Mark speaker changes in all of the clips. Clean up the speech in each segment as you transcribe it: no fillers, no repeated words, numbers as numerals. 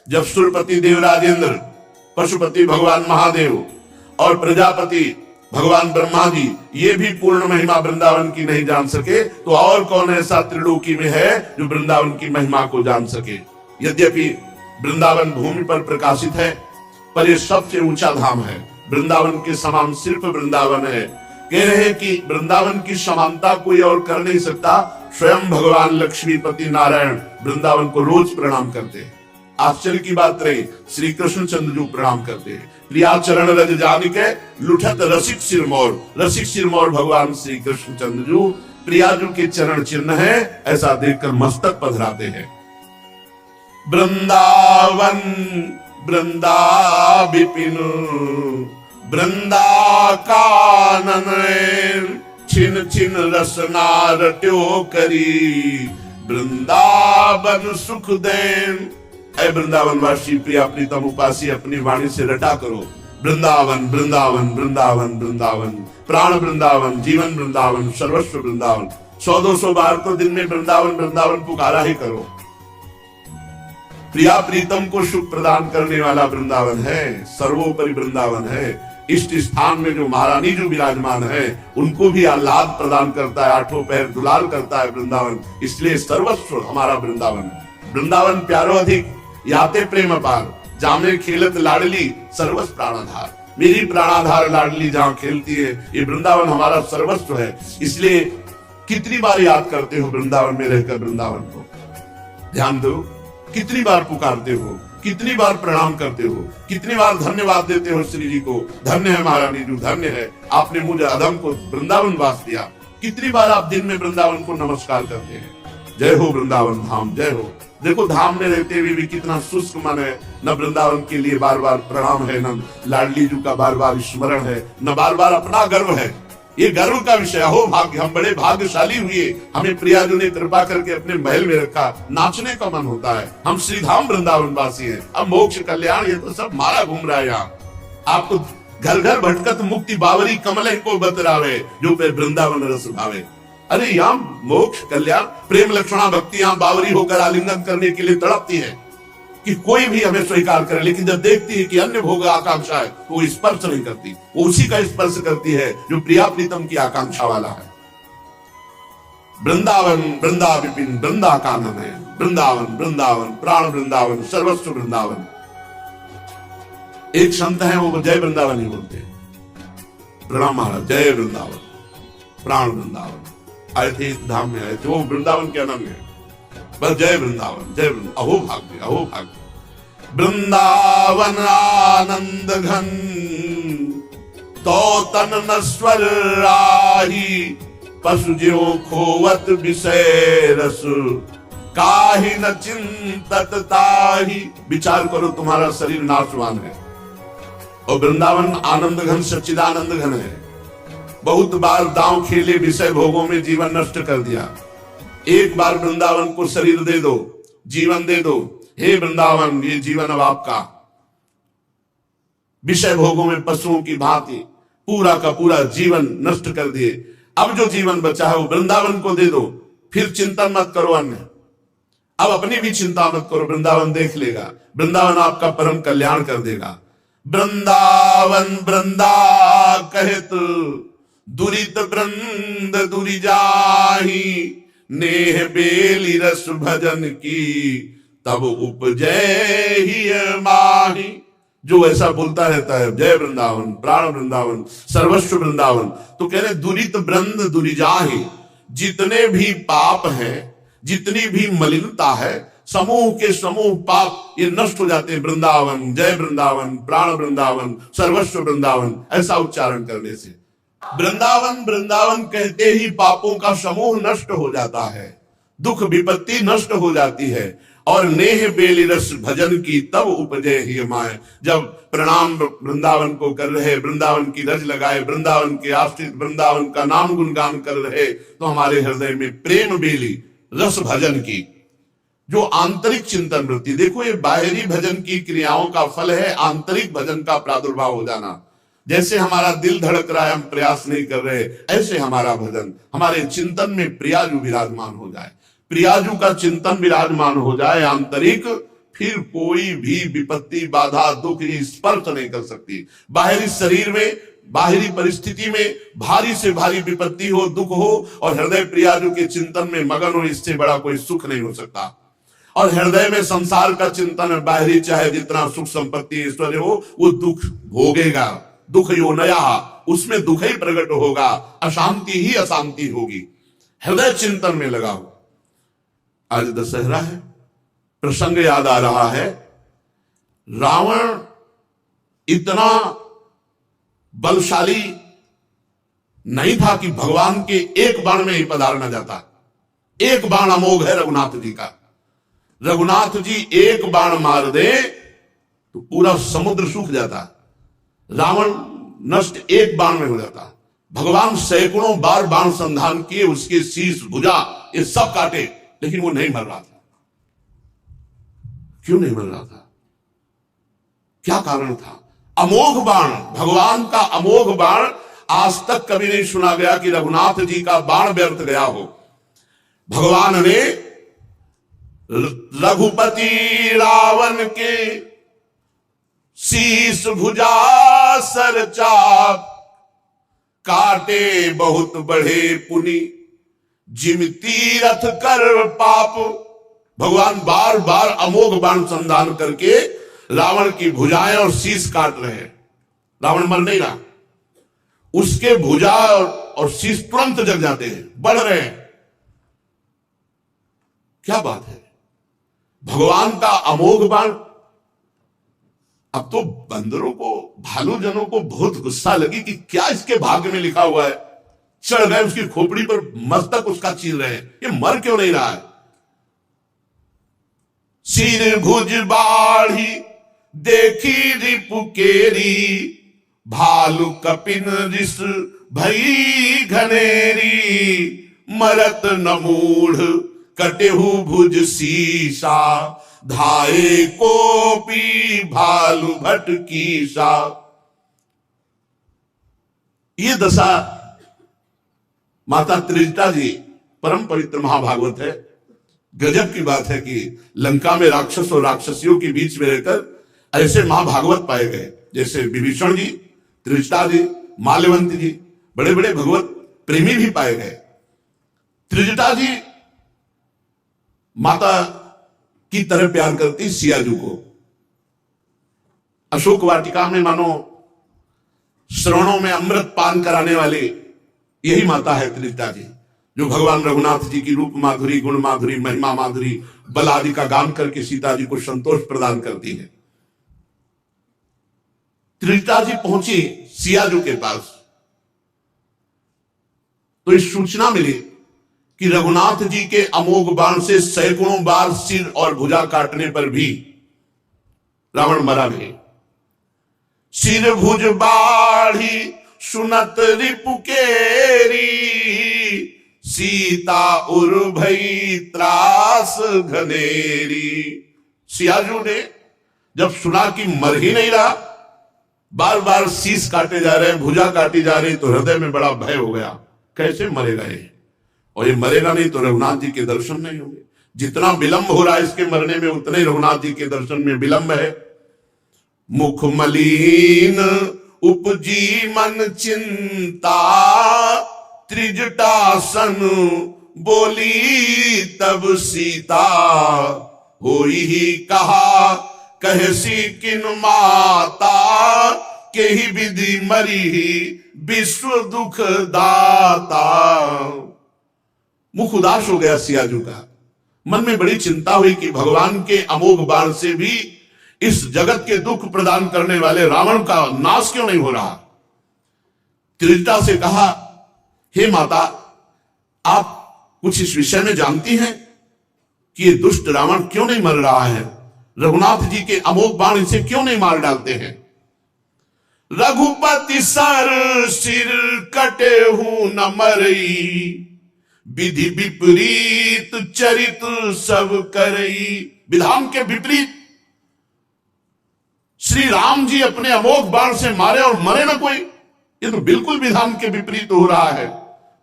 Speaker 1: जब सुरपति देवराजेंद्र, पशुपति भगवान महादेव और प्रजापति भगवान ब्रह्मा जी ये भी पूर्ण महिमा वृंदावन की नहीं जान सके, तो और कौन ऐसा त्रिलोकी में है जो वृंदावन की महिमा को जान सके। यद्यपि वृंदावन भूमि पर प्रकाशित है, पर ये सबसे ऊंचा धाम है। वृंदावन के समान सिर्फ वृंदावन है। कह रहे हैं कि वृंदावन की समानता कोई और कर नहीं सकता। स्वयं भगवान लक्ष्मीपति नारायण वृंदावन को रोज प्रणाम करते हैं। आश्चर्य की बात रही, श्री कृष्ण चंद्र प्रणाम करते हैं। प्रिया चरण रज जानिके लुठत रसिक सिरमौर। रसिक सिरमौर भगवान श्री कृष्ण चंद्र प्रियाजू के चरण चिन्ह है, ऐसा देखकर मस्तक पधराते हैं। वृंदावन वृंदा विपिन वृंदा कानन छिन छिन रसना रट्यो करी वृंदावन सुख देन। ऐ वृंदावन वासी प्रिया प्रीतम उपासी अपनी वाणी से रटा करो वृंदावन वृंदावन वृंदावन वृंदावन। प्राण वृंदावन, जीवन वृंदावन, सर्वस्व वृंदावन। 100-200 बार तो दिन में वृंदावन वृंदावन पुकारा ही करो। प्रिया प्रीतम को सुख प्रदान करने वाला वृंदावन है, सर्वोपरि वृंदावन है। इष्ट स्थान में जो महारानी जो विराजमान है उनको भी आह्लाद प्रदान करता है, आठों पैर दुलार करता है वृंदावन। इसलिए सर्वस्व हमारा वृंदावन। वृंदावन प्यारो अधिक याते प्रेम अपार, जामे खेलत लाडली सर्वस्व प्राणाधार। मेरी प्राणाधार लाडली जहाँ खेलती है, ये वृंदावन हमारा सर्वस्व है। इसलिए कितनी बार याद करते हो वृंदावन में रहकर वृंदावन को? ध्यान दो, कितनी बार पुकारते हो, कितनी बार प्रणाम करते हो, कितनी बार धन्यवाद देते हो श्री जी को। धन्य है महारानी जी, धन्य है आपने मुझे अधम को वृंदावन वास दिया। कितनी बार आप दिन में वृंदावन को नमस्कार करते हैं। जय हो वृंदावन धाम, जय हो। देखो धाम में रहते हुए भी कितना शुष्क मन है। न वृंदावन के लिए बार बार प्रणाम है, न लाडली जी का बार बार स्मरण है, न बार बार अपना गर्व है। ये गर्व का विषय हो भाग्य, हम बड़े भाग्यशाली हुए, हमें प्रियाजू ने कृपा करके अपने महल में रखा। नाचने का मन होता है, हम श्री धाम वृंदावन वासी हैं। अब मोक्ष कल्याण ये तो सब मारा घूम रहा है यहाँ। आपको घर घर भटकत मुक्ति बावरी कमल को बतरावे जो पे वृंदावन रस भावे। अरे यहाँ मोक्ष कल्याण प्रेम लक्षणा भक्ति यहाँ बावरी होकर आलिंगन करने के लिए तड़पती है कि कोई भी हमें स्वीकार करे, लेकिन जब देखती है कि अन्य भोग आकांक्षा है तो वो स्पर्श नहीं करती, वो उसी का स्पर्श करती है जो प्रिया प्रीतम की आकांक्षा वाला है। वृंदावन वृंदा विपिन वृंदा कानन है। वृंदावन वृंदावन प्राण वृंदावन, सर्वस्व वृंदावन। एक संत है वो जय वृंदावन ही बोलते हैं। प्रणाम महाराज, जय वृंदावन, प्राण वृंदावन। आए थे इस धाम में, आए थे, वो वृंदावन के अनंग है। बस जय वृंदावन, जय वृंदावन। अहो भाग्य, अहो भाग्य। वृंदावन आनंद घन तो तन नस्वर राही पशु ज्यो खोवत विषय रस काहि न चिंतत ताही। विचार करो तुम्हारा शरीर नाशवान है और वृंदावन आनंद घन सच्चिदानंद घन है। बहुत बार दांव खेले विषय भोगों में जीवन नष्ट कर दिया। एक बार वृंदावन को शरीर दे दो, जीवन दे दो। हे वृंदावन, ये जीवन अब आपका। विषय भोगों में पशुओं की भांति पूरा का पूरा जीवन नष्ट कर दिए। अब जो जीवन बचा है वो वृंदावन को दे दो। फिर चिंतन मत करो अन्य, अब अपनी भी चिंता मत करो, वृंदावन देख लेगा। वृंदावन आपका परम कल्याण कर देगा। वृंदावन वृंदा कहत दुरित वृंद दुरि जाही नेह बेली रस भजन की तब उपजय ही माही। जो ऐसा बोलता रहता है जय वृंदावन, प्राण वृंदावन, सर्वस्व वृंदावन, तो कह रहे दुरित वृंद दुरि जाही। जितने भी पाप हैं, जितनी भी मलिनता है, समूह के समूह पाप ये नष्ट हो जाते हैं वृंदावन, जय वृंदावन, प्राण वृंदावन, सर्वस्व वृंदावन ऐसा उच्चारण करने से। वृंदावन वृंदावन कहते ही पापों का समूह नष्ट हो जाता है, दुख विपत्ति नष्ट हो जाती है। और नेह बेली रस भजन की तब उपजय ही माए। जब प्रणाम वृंदावन को कर रहे, वृंदावन की रज लगाए, वृंदावन के आश्रित वृंदावन का नाम गुणगान कर रहे, तो हमारे हृदय में प्रेम बेली रस भजन की जो आंतरिक चिंतन वृत्ति। देखो ये बाहरी भजन की क्रियाओं का फल है आंतरिक भजन का प्रादुर्भाव हो जाना। जैसे हमारा दिल धड़क रहा है, हम प्रयास नहीं कर रहे, ऐसे हमारा भजन, हमारे चिंतन में प्रियाजू विराजमान हो जाए, प्रियाजू का चिंतन विराजमान हो जाए आंतरिक, फिर कोई भी विपत्ति, बाधा, दुख स्पर्श नहीं कर सकती। बाहरी शरीर में, बाहरी परिस्थिति में भारी से भारी विपत्ति हो, दुख हो और हृदय प्रियाजू के चिंतन में मगन हो, इससे बड़ा कोई सुख नहीं हो सकता। और हृदय में संसार का चिंतन है, बाहरी चाहे जितना सुख संपत्ति ऐश्वर्य हो, वो दुख भोगेगा। दुख यो नया, उसमें दुख ही प्रकट होगा, अशांति ही अशांति होगी। हृदय चिंतन में लगाओ। आज दशहरा है, प्रसंग याद आ रहा है। रावण इतना बलशाली नहीं था कि भगवान के एक बाण में ही पधार न जाता। एक बाण अमोघ है रघुनाथ जी का। रघुनाथ जी एक बाण मार दे तो पूरा समुद्र सूख जाता, रावण नष्ट एक बाण में हो जाता। भगवान सैकड़ों बार बाण संधान किए, उसके शीश, भुजा ये सब काटे, लेकिन वो नहीं मर रहा था। क्यों नहीं मर रहा था? क्या कारण था? अमोघ बाण, भगवान का अमोघ बाण। आज तक कभी नहीं सुना गया कि रघुनाथ जी का बाण व्यर्थ गया हो। भगवान ने रघुपति रावण के शीश, भुजा, सर, चाप काटे बहुत बड़े पुनि, जिम तीरथ कर पाप। भगवान बार बार अमोघ बाण संधान करके रावण की भुजाएं और शीश काट रहे हैं। रावण मर नहीं रहा, उसके भुजा और शीश तुरंत जग जाते हैं, बढ़ रहे हैं। क्या बात है? भगवान का अमोघ बाण। अब तो बंदरों को, भालू जनों को बहुत गुस्सा लगी कि क्या इसके भाग्य में लिखा हुआ है। चढ़ गए उसकी खोपड़ी पर, मस्तक उसका चीर रहे हैं, ये मर क्यों नहीं रहा है? सिर भुज बाढ़ी देखी रिपु केरी, भालू कपिन रिस भई घनेरी, मरत न मूढ़ कटेहु भुज शीशा, धाये कोपी भालू भट कीसा। ये दशा माता त्रिजटा जी, परम पवित्र महाभागवत है। गजब की बात है कि लंका में राक्षस और राक्षसियों के बीच में रहकर ऐसे महाभागवत पाए गए, जैसे विभीषण जी, त्रिजटा जी, माल्यवंत जी, बड़े बड़े भगवत प्रेमी भी पाए गए। त्रिजटा जी माता की तरह प्यार करती सियाजू को। अशोक वाटिका में मानो श्रवणों में अमृत पान कराने वाले यही माता है त्रिजटा जी, जो भगवान रघुनाथ जी की रूप माधुरी, गुण माधुरी, महिमा माधुरी, बल आदि का गान करके सीता जी को संतोष प्रदान करती है। त्रिजटा जी पहुंची सियाजू के पास तो इस सूचना मिली कि रघुनाथ जी के अमोघ बाण से सैकड़ों बार सिर और भुजा काटने पर भी रावण मरा नहीं। सिर भुज बाढ़ी सुनत रिपु केरी, सीता उर भई त्रास घनेरी। सियाजू ने जब सुना कि मर ही नहीं रहा, बार बार शीश काटे जा रहे हैं, भुजा काटी जा रही, तो हृदय में बड़ा भय हो गया, कैसे मरेगा ये? और ये मरेगा नहीं तो रघुनाथ जी के दर्शन नहीं होंगे। जितना विलंब हो रहा है इसके मरने में, उतने ही रघुनाथ जी के दर्शन में विलंब है। मुख मलिन उपजी मन चिंता, त्रिजटासन बोली तब सीता, होई ही कहा कहसी किन माता, के ही विधि मरी विश्व दुख दाता। मुख उदास हो गया सियाजू का, मन में बड़ी चिंता हुई कि भगवान के अमोघ बाण से भी इस जगत के दुख प्रदान करने वाले रावण का नाश क्यों नहीं हो रहा। त्रिजटा से कहा, हे माता, आप कुछ इस विषय में जानती हैं कि ये दुष्ट रावण क्यों नहीं मर रहा है? रघुनाथ जी के अमोघ बाण इसे क्यों नहीं मार डालते हैं? रघुपति सर सिर कटे हूं न मरई, विधि विपरीत चरित सब करई। विधान के विपरीत श्री राम जी अपने अमोघ बाण से मारे और मरे ना कोई, ये तो बिल्कुल विधान के विपरीत हो रहा है।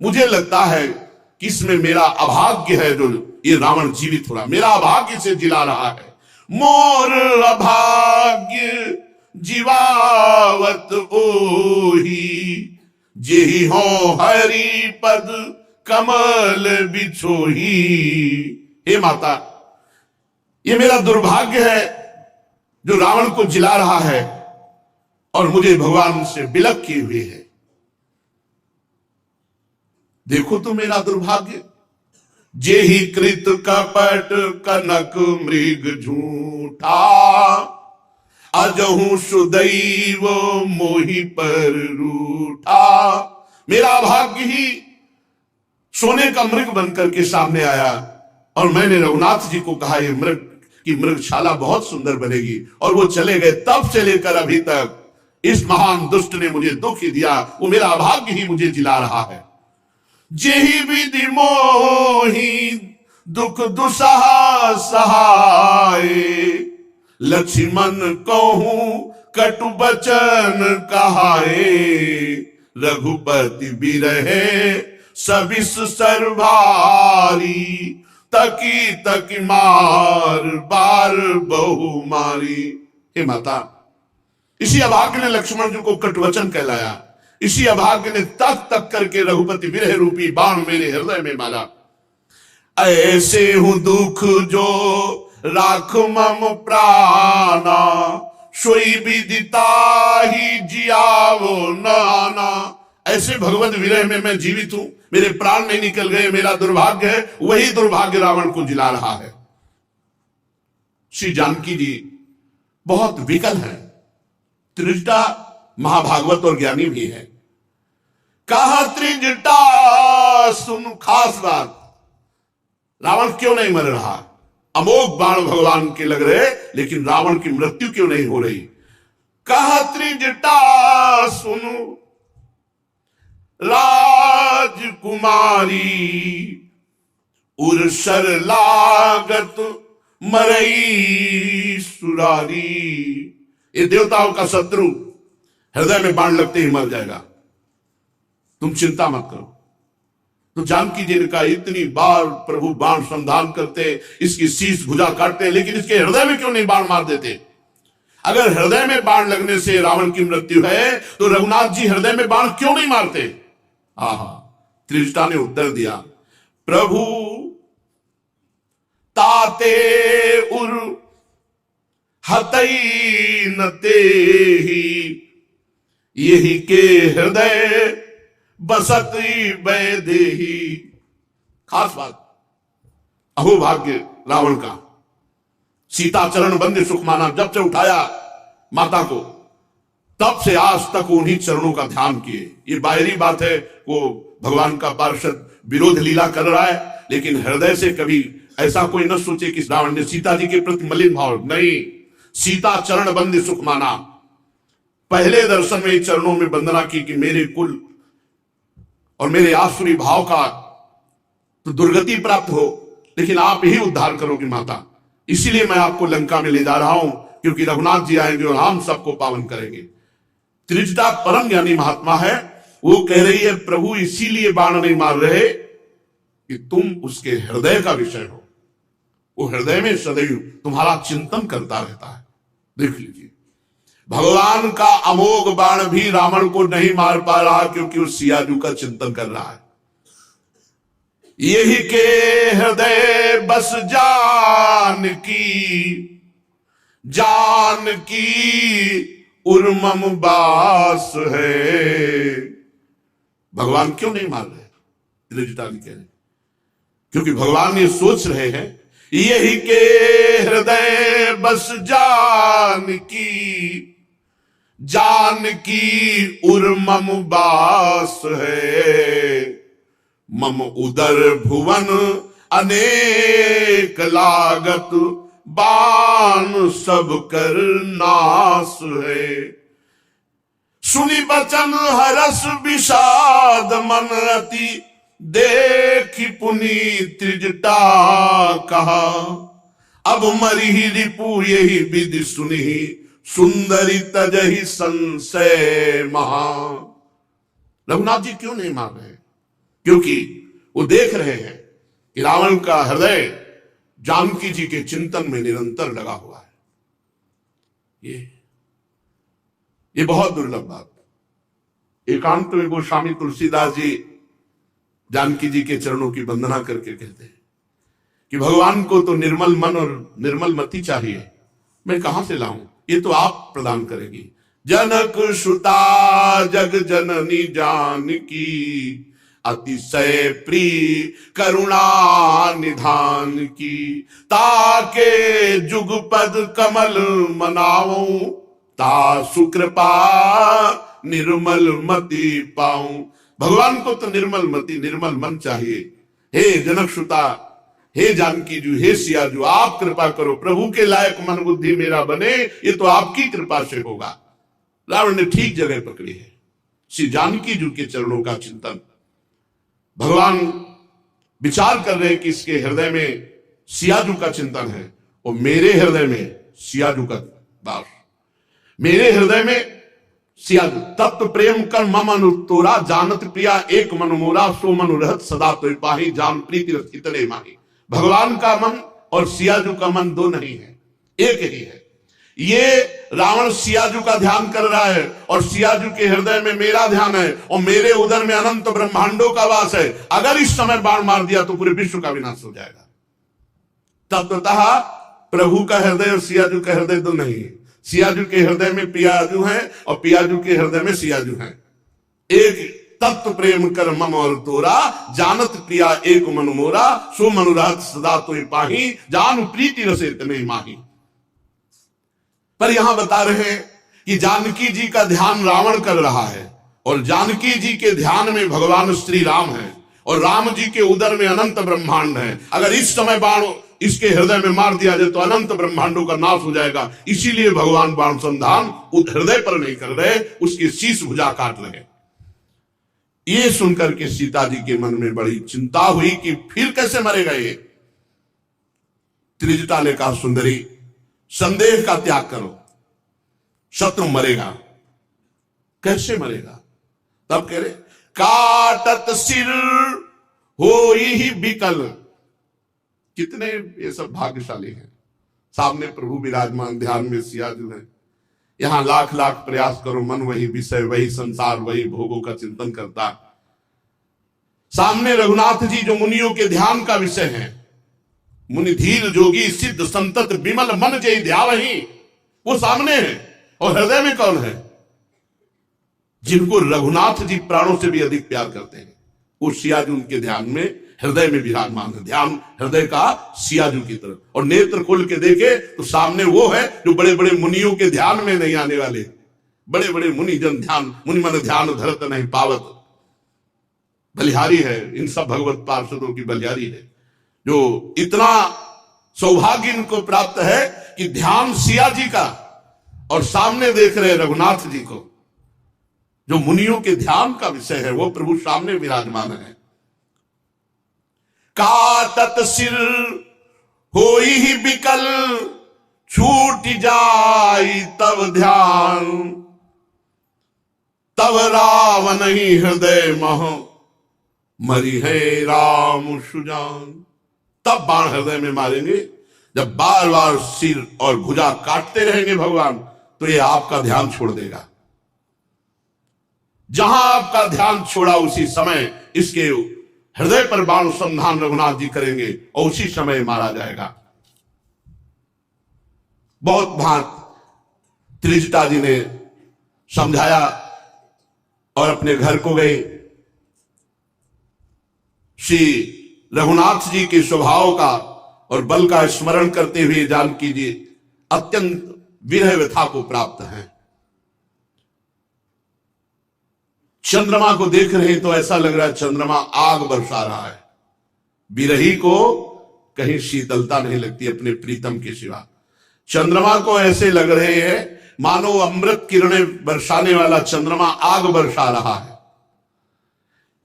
Speaker 1: मुझे लगता है कि इसमें मेरा अभाग्य है, जो ये रावण जीवित हो रहा, मेरा अभाग्य से जिला रहा है। मोर अभाग्य जीवावत ओही, जेहि हो हरि पद कमल बिछोही। हे माता, ये मेरा दुर्भाग्य है जो रावण को जिला रहा है और मुझे भगवान से बिलक किए हुए है। देखो तो मेरा दुर्भाग्य, जेहि कृत कपट कनक मृग झूठा, अजहू सुदैव मोहि पर रूठा। मेरा भाग्य ही सोने का मृग बनकर के सामने आया और मैंने रघुनाथ जी को कहा ये मृग की मृगशाला बहुत सुंदर बनेगी, और वो चले गए। तब से लेकर अभी तक इस महान दुष्ट ने मुझे दुख ही दिया, वो मेरा भाग्य ही मुझे जिला रहा है। जेहि विधि मोहि दुख दुसहा सहाय, लक्ष्मण कहूं कटु बचन कहाए, रघुपति बिरहे सबिस सर्वारी, तकी तकी मार बार बहु मारी। हे माता, इसी अभाग्य ने लक्ष्मण जी को कटवचन कहलाया, इसी अभाग्य ने तक तक करके रघुपति विरह रूपी बाण मेरे हृदय में मारा। ऐसे हूं दुख जो राख मम प्राणा, सोई विदिता ही जियावो नाना। ऐसे भगवत विरह में मैं जीवित हूं, मेरे प्राण नहीं निकल गए, मेरा दुर्भाग्य है, वही दुर्भाग्य रावण को जिला रहा है। श्री जानकी जी बहुत विकल है, त्रिजटा महाभागवत और ज्ञानी भी है। कहा त्रिजटा सुन खास बात, रावण क्यों नहीं मर रहा? अमोघ बाण भगवान के लग रहे, लेकिन रावण की मृत्यु क्यों नहीं हो रही? कहा त्रिजटा सुनु राजकुमारी, उर्सर लागत मरई सुरारी। ये देवताओं का शत्रु हृदय में बाण लगते ही मर जाएगा, तुम चिंता मत करो। तो जानकी जी ने कहा, इतनी बार प्रभु बाण संधान करते, इसकी शीश भुजा काटते, लेकिन इसके हृदय में क्यों नहीं बाण मार देते? अगर हृदय में बाण लगने से रावण की मृत्यु है, तो रघुनाथ जी हृदय में बाण क्यों नहीं मारते? आहा, त्रिजटा ने उत्तर दिया, प्रभु ताते उर हतई न तेहि, यही के हृदय बसत बैदेही। खास बात, अहो भाग्य रावण का, सीता चरण बंदे सुख माना। जब से उठाया माता को, तब से आज तक उन्हीं चरणों का ध्यान किए। ये बाहरी बात है, वो भगवान का पार्षद विरोध लीला कर रहा है, लेकिन हृदय से कभी ऐसा कोई न सोचे कि रावण ने सीता जी के प्रति मलिन भाव नहीं। सीता चरण बंदे सुख माना, पहले दर्शन में चरणों में वंदना की कि मेरे कुल और मेरे आसुरी भाव का तो दुर्गति प्राप्त हो, लेकिन आप ही उद्धार करोगे माता। इसीलिए मैं आपको लंका में ले जा रहा हूं, क्योंकि रघुनाथ जी आएंगे और हम सबको पावन करेंगे। त्रिजटा परम ज्ञानी महात्मा है, वो कह रही है प्रभु इसीलिए बाण नहीं मार रहे कि तुम उसके हृदय का विषय हो, वो हृदय में सदैव तुम्हारा चिंतन करता रहता है। देख लीजिए, भगवान का अमोघ बाण भी रावण को नहीं मार पा रहा, क्योंकि वो सियाजू का चिंतन कर रहा है। यही के हृदय बस जान की उर्मम बास है। भगवान क्यों नहीं मार रहे? त्रिजटा जी कह रहे, क्योंकि भगवान ये सोच रहे हैं, यही के हृदय बस जान की उर्मम बास है। मम उदर भुवन अनेक लागत, बाण सब कर नाश है। सुनी बचन हरस विषाद मन अति, देखी पुनीत त्रिजटा कहा। अब मरी रिपु यही विधि सुनी, सुंदरी तजहि संशय महा। रघुनाथ जी क्यों नहीं मार रहे? क्योंकि वो देख रहे हैं कि रावण का हृदय जानकी जी के चिंतन में निरंतर लगा हुआ है। ये बहुत दुर्लभ बात। एकांत में गोस्वामी तुलसीदास जी जानकी जी के चरणों की वंदना करके कहते हैं कि भगवान को तो निर्मल मन और निर्मल मति चाहिए, मैं कहां से लाऊं, ये तो आप प्रदान करेंगी। जनक सुता जग जननी जानकी, अतिशय प्रिय करुणा निधान की, ताके जुगपद कमल मनाऊं, ता सुकृपा निर्मल मति पाऊं। भगवान को तो निर्मल मति निर्मल मन चाहिए। हे जनक सुता, हे जानकी जी, हे सिया जी, आप कृपा करो, प्रभु के लायक मन बुद्धि मेरा बने, ये तो आपकी कृपा से होगा। रावण ने ठीक जगह पकड़ी है। श्री जानकी जी के चरणों का चिंतन। भगवान विचार कर रहे हैं कि इसके हृदय में सियाजू का चिंतन है और मेरे हृदय में सियाजू का वास। मेरे हृदय में सियाजू तत्व प्रेम कर मम अनुतोरा, जानत प्रिया एक मन मोरा, सो मन रहत सदा तो पाही, जान प्रीति रस इतने माही। भगवान का मन और सियाजू का मन दो नहीं है, एक ही है। ये रावण सियाजू का ध्यान कर रहा है और सियाजू के हृदय में मेरा ध्यान है और मेरे उदर में अनंत ब्रह्मांडों का वास है। अगर इस समय बाण मार दिया तो पूरे विश्व का विनाश हो जाएगा। तत्वतः प्रभु का हृदय और सियाजू का हृदय दो नहीं है। सियाजू के हृदय में पियाजू है और पियाजू के हृदय में सियाजू है। एक तत्व प्रेम कर मम और तोरा, जानत प्रिया एक मन मोरा, सो मनुरात सदा तो पाही, जान प्रीति रसे इतने माही। पर यहां बता रहे हैं कि जानकी जी का ध्यान रावण कर रहा है और जानकी जी के ध्यान में भगवान श्री राम है और राम जी के उदर में अनंत ब्रह्मांड है। अगर इस समय बाण इसके हृदय में मार दिया जाए तो अनंत ब्रह्मांडों का नाश हो जाएगा। इसीलिए भगवान बाण संधान हृदय पर नहीं कर रहे, उसकी शीश भुजा काट रहे। ये सुनकर के सीता जी के मन में बड़ी चिंता हुई कि फिर कैसे मरेगा ये। त्रिजटा ने कहा, सुंदरी संदेह का त्याग करो, शत्रु मरेगा। कैसे मरेगा? तब कह रहे, काटत सिर हो ही विकल। कितने ये सब भाग्यशाली हैं। सामने प्रभु विराजमान, ध्यान में सियाजू है। यहां लाख लाख प्रयास करो, मन वही विषय, वही संसार, वही भोगों का चिंतन करता। सामने रघुनाथ जी जो मुनियों के ध्यान का विषय है। मुनि धीर जोगी सिद्ध संतत विमल मन जय ध्यावहि, वो सामने है। और हृदय में कौन है? जिनको रघुनाथ जी प्राणों से भी अधिक प्यार करते हैं, वो सियाजू उनके ध्यान में, हृदय में विराजमान है। ध्यान हृदय का सियाजू की तरफ। और नेत्र खोल के देखे तो सामने वो है जो बड़े बड़े मुनियों के ध्यान में नहीं आने वाले। बड़े बड़े मुनि जन ध्यान, मुनि मन ध्यान धरत नहीं पावत। बलिहारी है, इन सब भगवत पार्षदों की बलिहारी है, जो इतना सौभाग्य इनको प्राप्त है कि ध्यान सिया जी का और सामने देख रहे रघुनाथ जी को। जो मुनियों के ध्यान का विषय है वो प्रभु सामने विराजमान है। काटत सिर होई ही विकल, छूट जाई तब ध्यान, तब रावण ही हृदय मह मरी है राम सुजान। तब बाण हृदय में मारेंगे जब बार बार सिर और भुजा काटते रहेंगे भगवान, तो ये आपका ध्यान छोड़ देगा। जहां आपका ध्यान छोड़ा उसी समय इसके हृदय पर बाण संधान रघुनाथ जी करेंगे और उसी समय मारा जाएगा। बहुत भांत त्रिजटा जी ने समझाया और अपने घर को गए। श्री रघुनाथ जी के स्वभाव का और बल का स्मरण करते हुए जानकी जी अत्यंत विरह व्यथा को प्राप्त हैं। चंद्रमा को देख रहे हैं तो ऐसा लग रहा है चंद्रमा आग बरसा रहा है। विरही को कहीं शीतलता नहीं लगती अपने प्रीतम के सिवा। चंद्रमा को ऐसे लग रहे हैं मानो अमृत किरणें बरसाने वाला चंद्रमा आग बरसा रहा है।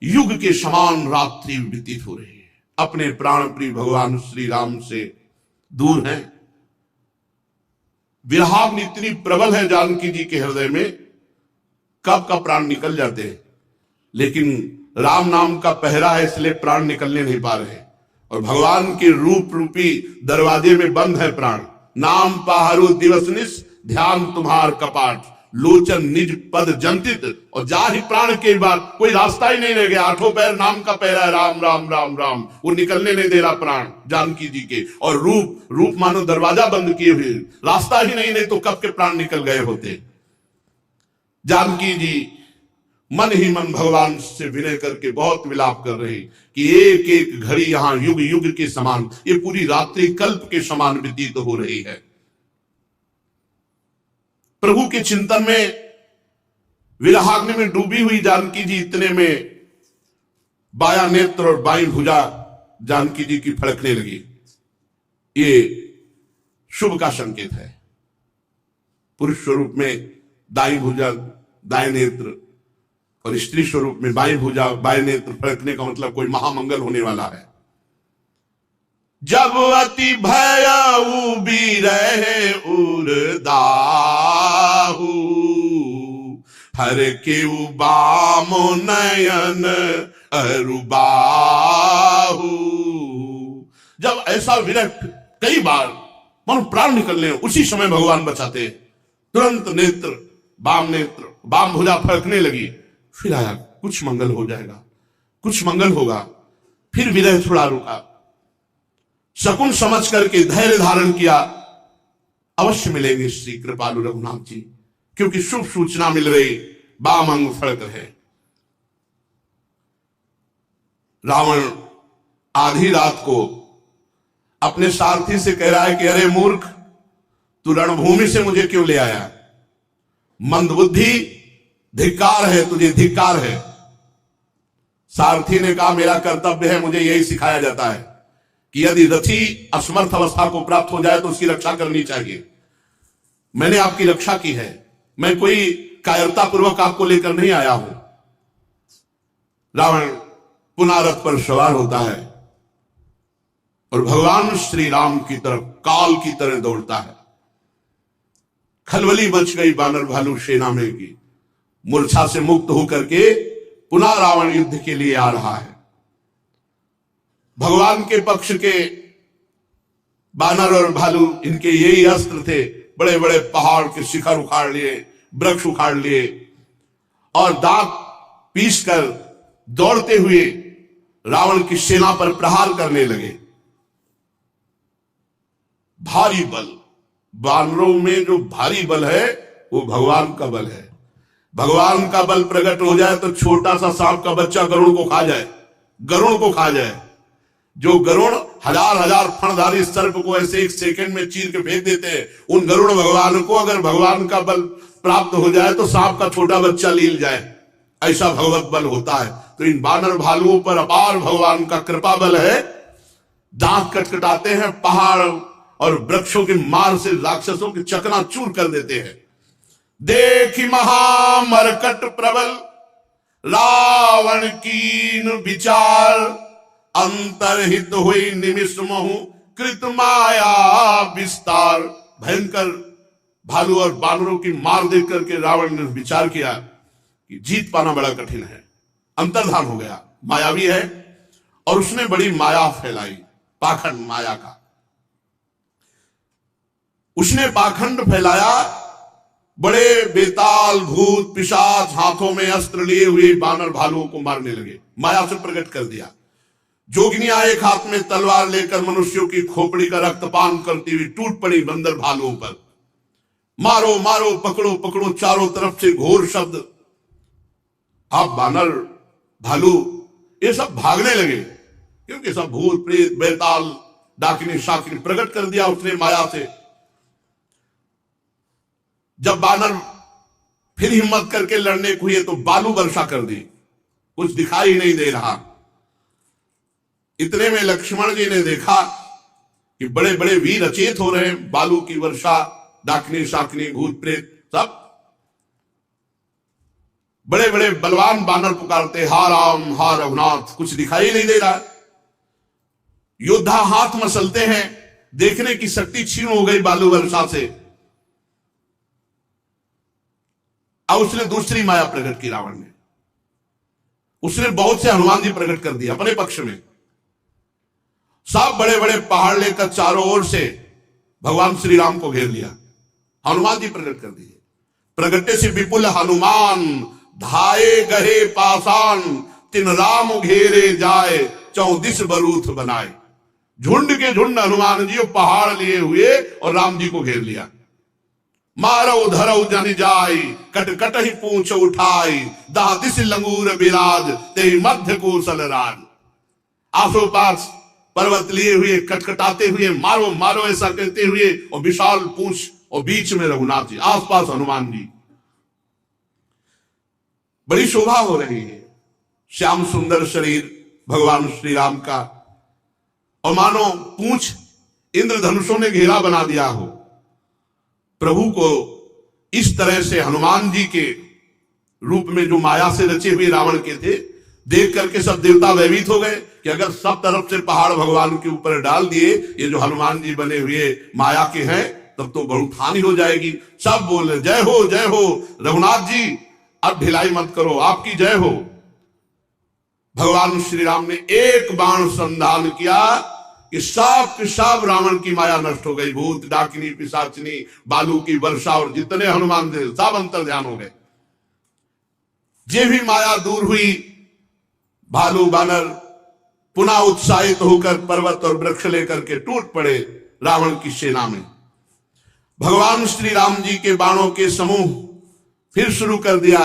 Speaker 1: युग के समान रात्रि व्यतीत हो रही है। अपने प्राण प्रिय भगवान श्री राम से दूर हैं। विरहाग्नि इतनी प्रबल है जानकी जी के हृदय में, कब का प्राण निकल जाते हैं। लेकिन राम नाम का पहरा है इसलिए प्राण निकलने नहीं पा रहे। और भगवान के रूप रूपी दरवाजे में बंद है प्राण। नाम पाहरु दिवस निस ध्यान तुम्हार कपाट, लोचन निज पद जंतित, और जा ही प्राण के बाद कोई रास्ता ही नहीं रह गया। आठों पैर नाम का पैरा है, राम राम राम राम, वो निकलने नहीं दे रहा प्राण जानकी जी के। और रूप मानो दरवाजा बंद किए हुए, रास्ता ही नहीं तो कब के प्राण निकल गए होते। जानकी जी मन ही मन भगवान से विनय करके बहुत विलाप कर रही कि एक एक घड़ी यहां युग युग के समान, ये पूरी रात्रि कल्प के समान व्यतीत हो रही है। प्रभु के चिंतन में विरहाग्नि में डूबी हुई जानकी जी इतने में बाया नेत्र और बाई भुजा जानकी जी की फड़कने लगी। ये शुभ का संकेत है। पुरुष स्वरूप में दाई भुजा दाएं नेत्र और स्त्री स्वरूप में बाएं भुजा बाएं नेत्र फड़कने का मतलब कोई महामंगल होने वाला है। जब अति भय उबी रहे उरदाहु, हर के बामो नयन अरुबाहु। जब ऐसा विरक्त कई बार मन प्राण निकलने, उसी समय भगवान बचाते। तुरंत नेत्र बाम भुजा फड़कने लगी। फिर आया कुछ मंगल हो जाएगा, कुछ मंगल होगा। फिर विरह थोड़ा रुका, शकुन समझ करके धैर्य धारण किया। अवश्य मिलेंगे श्री कृपालु रघुनाथ जी, क्योंकि शुभ सूचना मिल रही, बाम अंग फड़क है। रावण आधी रात को अपने सारथी से कह रहा है कि अरे मूर्ख, तू रणभूमि से मुझे क्यों ले आया? मंदबुद्धि, धिक्कार है तुझे, धिक्कार है। सारथी ने कहा मेरा कर्तव्य है, मुझे यही सिखाया जाता है कि यदि रथी असमर्थ अवस्था को प्राप्त हो जाए तो उसकी रक्षा करनी चाहिए। मैंने आपकी रक्षा की है, मैं कोई कायरता पूर्वक आपको लेकर नहीं आया हूं। रावण पुनः रथ पर सवार होता है और भगवान श्री राम की तरफ काल की तरह दौड़ता है। खलबली मच गई बानर भालू सेना में की। मूर्छा से मुक्त होकर के पुनः रावण युद्ध के लिए आ रहा है। भगवान के पक्ष के बानर और भालू, इनके यही अस्त्र थे। बड़े बड़े पहाड़ के शिखर उखाड़ लिए, वृक्ष उखाड़ लिए और दांत पीस कर दौड़ते हुए रावण की सेना पर प्रहार करने लगे। भारी बल, बानरों में जो भारी बल है वो भगवान का बल है। भगवान का बल प्रकट हो जाए तो छोटा सा सांप का बच्चा गरुड़ को खा जाए, गरुड़ को खा जाए। जो गरुड़ हजार हजार फणधारी सर्प को ऐसे एक सेकंड में चीर के फेंक देते हैं, उन गरुड़ भगवान को अगर भगवान का बल प्राप्त हो जाए तो सांप का छोटा बच्चा लील जाए, ऐसा भगवत बल होता है। तो इन बानर भालुओं पर अपार भगवान का कृपा बल है। दांत कटकटाते हैं, पहाड़ और वृक्षों के मार से राक्षसों के चकनाचूर कर देते हैं। देखी महामरकट प्रबल रावण कीन विचार, अंतरहित हुई निमिष महु कृत माया विस्तार। भयंकर भालू और बानरों की मार देख करके रावण ने विचार किया कि जीत पाना बड़ा कठिन है। अंतर्धान हो गया, मायावी है और उसने बड़ी माया फैलाई, पाखंड माया का उसने पाखंड फैलाया। बड़े बेताल भूत पिशाच हाथों में अस्त्र लिए हुए बानर भालुओं को मारने लगे, माया से प्रकट कर दिया। जोगिनियां एक हाथ में तलवार लेकर मनुष्यों की खोपड़ी का रक्तपान करती हुई टूट पड़ी बंदर भालुओं पर। मारो मारो, पकड़ो पकड़ो, चारों तरफ से घोर शब्द। अब बानर भालू ये सब भागने लगे, क्योंकि सब भूत प्रेत बेताल डाकिनी शाकिनी प्रकट कर दिया उसने माया से। जब बानर फिर हिम्मत करके लड़ने को हुए तो बालू वर्षा कर दी, कुछ दिखाई नहीं दे रहा। इतने में लक्ष्मण जी ने देखा कि बड़े बड़े वीर अचेत हो रहे हैं, बालू की वर्षा, डाकनी शाकनी भूत प्रेत सब बड़े बड़े बलवान बानर पुकारते हा राम हा रघुनाथ, कुछ दिखाई नहीं दे रहा। योद्धा हाथ मसलते हैं, देखने की शक्ति छीन हो गई बालू वर्षा से। अब उसने दूसरी माया प्रकट की रावण ने, उसने बहुत से हनुमान जी प्रकट कर दिए अपने पक्ष में सब बड़े बड़े पहाड़ लेकर चारों ओर से भगवान श्री राम को घेर लिया। हनुमान जी प्रकट कर दिए। प्रगटे से विपुल हनुमान, धाये गहे पाषाण, तिन राम घेरे जाए, 34 बरूथ बनाए। झुंड के झुंड हनुमान जी पहाड़ लिए हुए और राम जी को घेर लिया। मारो धरऊ जन जाई, कट कट ही पूछ उठाई, दादिस लंगूर विराज, ते मध्य कौशल राज। आसो पास पर्वत लिए हुए, कटकटाते हुए, मारो मारो ऐसा कहते हुए, और विशाल पूंछ, और बीच में रघुनाथ जी, आसपास हनुमान जी। बड़ी शोभा हो रही है। श्याम सुंदर शरीर भगवान श्री राम का, और मानो पूंछ इंद्रधनुषों ने घेरा बना दिया हो। प्रभु को इस तरह से हनुमान जी के रूप में जो माया से रचे हुए रावण के थे, देख करके सब देवता भयभीत हो गए कि अगर सब तरफ से पहाड़ भगवान के ऊपर डाल दिए, ये जो हनुमान जी बने हुए माया के हैं, तब तो बहुत हानि हो जाएगी। सब बोले जय हो रघुनाथ जी, अब ढिलाई मत करो, आपकी जय हो। भगवान श्री राम ने एक बाण संधान किया कि सब रावण की माया नष्ट हो गई। भूत, डाकिनी, पिशाचिनी, बालू की वर्षा और जितने हनुमान थे सब अंतर ध्यान हो गए। जे भी माया दूर हुई, भालू बानर पुनः उत्साहित होकर पर्वत और वृक्ष लेकर के टूट पड़े रावण की सेना में। भगवान श्री राम जी के बाणों के समूह फिर शुरू कर दिया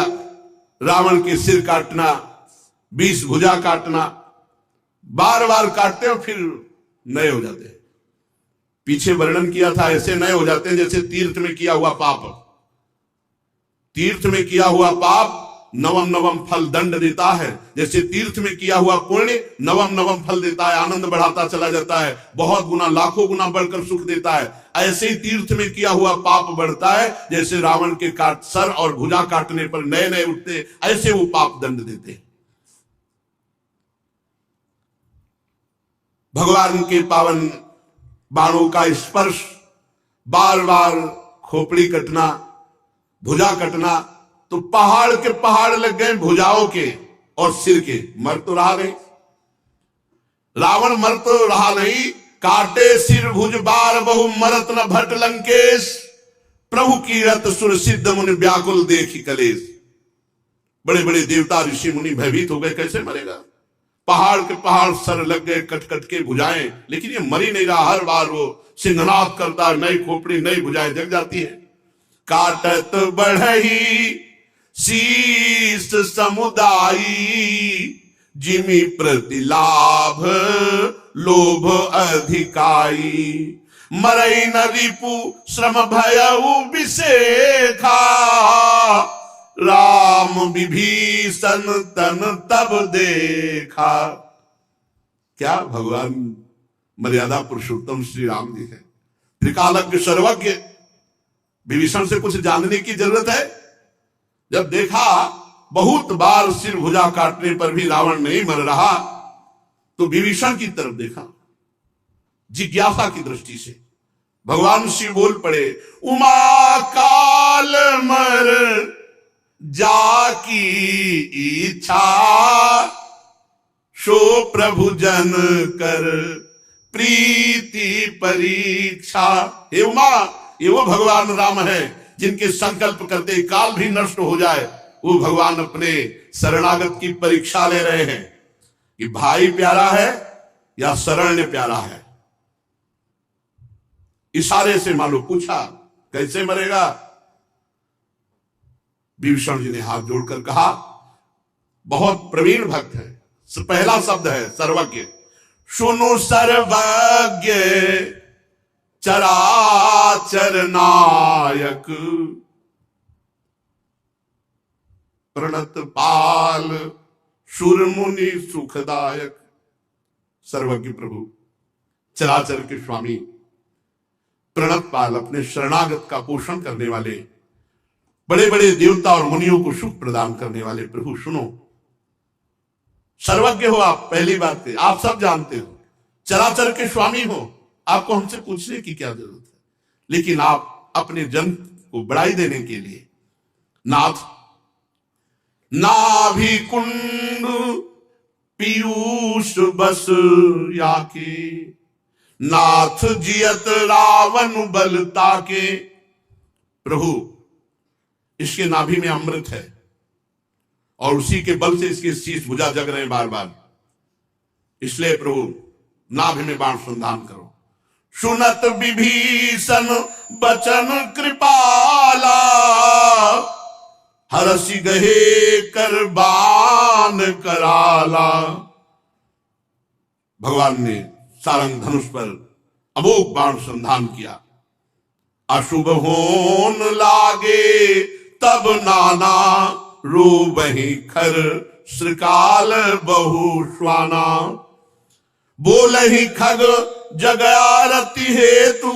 Speaker 1: रावण के सिर काटना, 20 भुजा काटना। बार बार काटते और फिर नए हो जाते। पीछे वर्णन किया था, ऐसे नए हो जाते हैं जैसे तीर्थ में किया हुआ पाप। तीर्थ में किया हुआ पाप नवम नवम फल दंड देता है, जैसे तीर्थ में किया हुआ पुण्य नवम नवम फल देता है, आनंद बढ़ाता चला जाता है, बहुत गुना लाखों गुना बढ़कर सुख देता है। ऐसे ही तीर्थ में किया हुआ पाप बढ़ता है, जैसे रावण के सर और भुजा काटने पर नए नए उठते, ऐसे वो पाप दंड देते। भगवान के पावन बाणों का स्पर्श, बार बार खोपड़ी कटना, भुजा कटना, तो पहाड़ के पहाड़ लग गए भुजाओं के और सिर के। मर तो रहा नहीं, रावण मर तो रहा नहीं। काटे सिर भुज बार बहु, मरत न भट लंकेश, प्रभु की रत सुर सिद्ध मुनि व्याकुल देखी कलेश। बड़े बड़े देवता ऋषि मुनि भयभीत हो गए, कैसे मरेगा। पहाड़ के पहाड़ सर लग गए, कट कट के भुजाएं, लेकिन ये मरी नहीं रहा। हर बार वो सिंहनाद करता, नई खोपड़ी नई भुजाएं जग जाती है। काटत बढ़ही शीस समुदायी, जिमि प्रतिलाभ लोभ अधिकाई, मरई न रिपु श्रम भयउ विशेखा, राम विभीषण तन तब देखा। क्या भगवान मर्यादा पुरुषोत्तम श्री राम जी है, त्रिकालज्ञ सर्वज्ञ। विभीषण से कुछ जानने की जरूरत है। जब देखा बहुत बार सिर भुजा काटने पर भी रावण नहीं मर रहा, तो विभीषण की तरफ देखा जिज्ञासा की दृष्टि से। भगवान शिव बोल पड़े, उमा काल मर जाकी इच्छा, सो प्रभु जन कर प्रीति परीक्षा। हे उमा, ये वो भगवान राम है जिनके संकल्प करते काल भी नष्ट हो जाए। वो भगवान अपने शरणागत की परीक्षा ले रहे हैं कि भाई प्यारा है या शरण्य प्यारा है। इशारे से मानो पूछा, कैसे मरेगा। विभीषण जी ने हाथ जोड़कर कहा, बहुत प्रवीण भक्त है। पहला शब्द है सर्वज्ञ। सुनो सर्वज्ञ चराचर नायक, प्रणत पाल सुर मुनि सुखदायक। सर्वज्ञ प्रभु, चराचर के स्वामी, प्रणत पाल, अपने शरणागत का पोषण करने वाले, बड़े बड़े देवता और मुनियों को सुख प्रदान करने वाले प्रभु सुनो। सर्वज्ञ हो आप, पहली बात है, आप सब जानते हो, चराचर के स्वामी हो, आपको हमसे पूछने की क्या जरूरत है। लेकिन आप अपने जन को बढ़ाई देने के लिए, नाथ नाभि कुंड पीयूष बस याके, नाथ जियत रावण बल ताके। प्रभु इसके नाभि में अमृत है और उसी के बल से इसके शीश भुजा जग रहे हैं बार बार, इसलिए प्रभु नाभि में बाण संधान करो। सुनत विभीषण बचन कृपाला, हरसि गहे कर बाण कराला। भगवान ने सारंग धनुष पर अमोघ बाण संधान किया। अशुभ होन लागे तब नाना, रोबहि खर श्रृकाल बहु श्वाना। बोलहि खग जगयारति हेतु,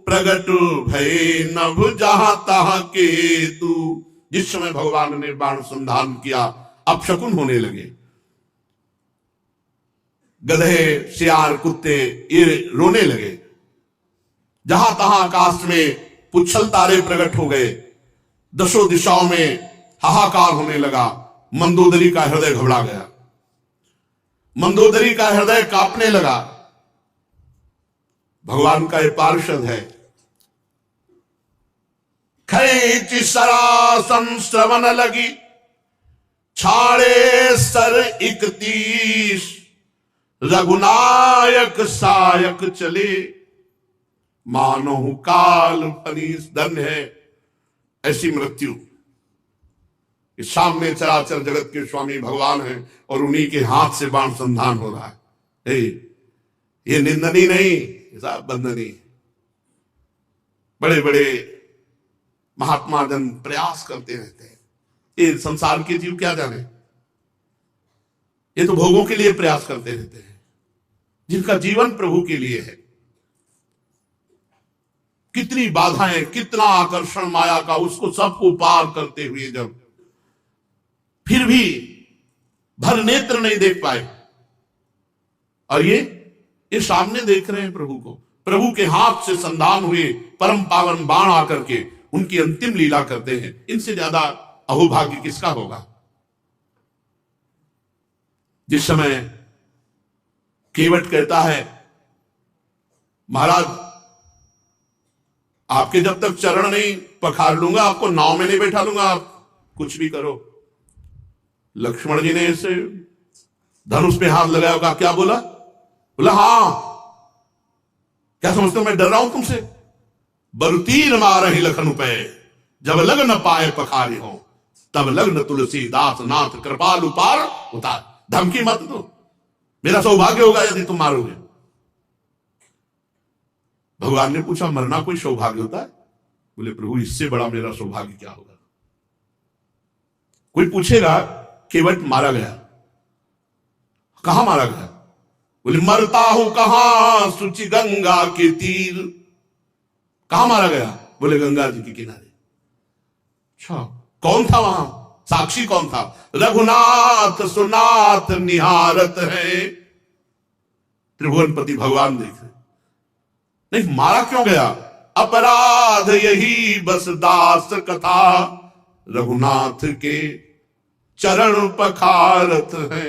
Speaker 1: प्रगट भय नभ जहां तहां केतु। जिस समय भगवान ने बाण संधान किया अपशकुन होने लगे। गधे, सियार, कुत्ते ये रोने लगे। जहां तहां आकाश में पुच्छल तारे प्रकट हो गए। दसों दिशाओं में हाहाकार होने लगा। मंदोदरी का हृदय घबरा गया, मंदोदरी का हृदय कांपने लगा। भगवान का ये पार्षद है। खैच सरासन श्रवण लगी, छाड़े सर 31। रघुनायक सायक चले, मानो काल फनीस। धन्य है ऐसी मृत्यु। इस सामने चराचर जगत के स्वामी भगवान हैं और उन्हीं के हाथ से बाण संधान हो रहा है। ये निंदनीय नहीं, साहब बंदनीय। बड़े बड़े महात्मा जन प्रयास करते रहते हैं। ये संसार के जीव क्या जाने, ये तो भोगों के लिए प्रयास करते रहते हैं, जिनका जीवन प्रभु के लिए है। कितनी बाधाएं, कितना आकर्षण माया का, उसको सबको पार करते हुए जब फिर भी भर नेत्र नहीं देख पाए, और ये सामने देख रहे हैं प्रभु को। प्रभु के हाथ से संधान हुए परम पावन बाण आकर के उनकी अंतिम लीला करते हैं। इनसे ज्यादा अहोभाग्य किसका होगा। जिस समय केवट कहता है, महाराज आपके जब तक चरण नहीं पखार लूंगा, आपको नाव में नहीं बैठा लूंगा, आप कुछ भी करो। लक्ष्मण जी ने इसे धनुष पे हाथ लगाया होगा, क्या बोला? बोला हाँ, क्या समझते हो मैं डर रहा हूं तुमसे? बरुतीर मारहि लखन पे, जब लग न पाए पखारी हो, तब लग्न तुलसीदास नाथ कृपालु पार उतार। धमकी मत दो, मेरा सौभाग्य होगा यदि तुम मारोगे। भगवान ने पूछा मरना कोई सौभाग्य होता है? बोले प्रभु इससे बड़ा मेरा सौभाग्य क्या होगा। कोई पूछेगा केवट मारा गया, कहां मारा गया? बोले मरता हूं कहां, सुचि गंगा के तीर। कहां मारा गया? बोले गंगा जी के किनारे। अच्छा, कौन था वहां? साक्षी कौन था? रघुनाथ सुनाथ निहारत है। त्रिभुवनपति भगवान देख रहे। नहीं, मारा क्यों गया? अपराध यही बस दास कथा, रघुनाथ के चरण पखारत है।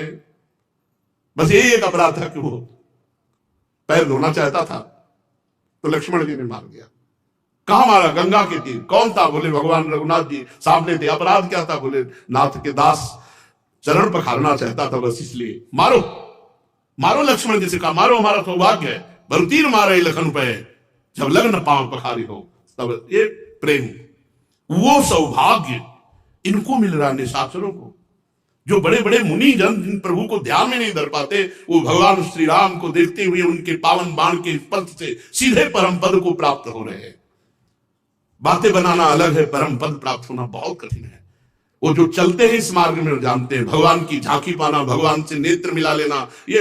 Speaker 1: बस यही एक अपराध था कि वो पैर धोना चाहता था तो लक्ष्मण जी ने मार दिया। कहां मारा? गंगा के तीर। कौन था? बोले भगवान रघुनाथ जी सामने थे। अपराध क्या था? बोले नाथ के दास चरण पखारना चाहता था, बस इसलिए। मारो मारो, लक्ष्मण जी से कहा मारो, हमारा सौभाग्य है। बरुतीर मारे लखन पे, जब लग्न पांव पखारी हो। तब ये प्रेम, वो सौभाग्य इनको मिल रहा, निशाचरों को। जो बड़े बड़े मुनि जन जिन प्रभु को ध्यान में नहीं धर पाते, वो भगवान श्री राम को देखते हुए उनके पावन बाण के स्पर्श से सीधे परम पद को प्राप्त हो रहे हैं। बातें बनाना अलग है, परम पद प्राप्त होना बहुत कठिन है। वो जो चलते हैं इस मार्ग में जानते हैं, भगवान की झांकी पाना, भगवान से नेत्र मिला लेना, ये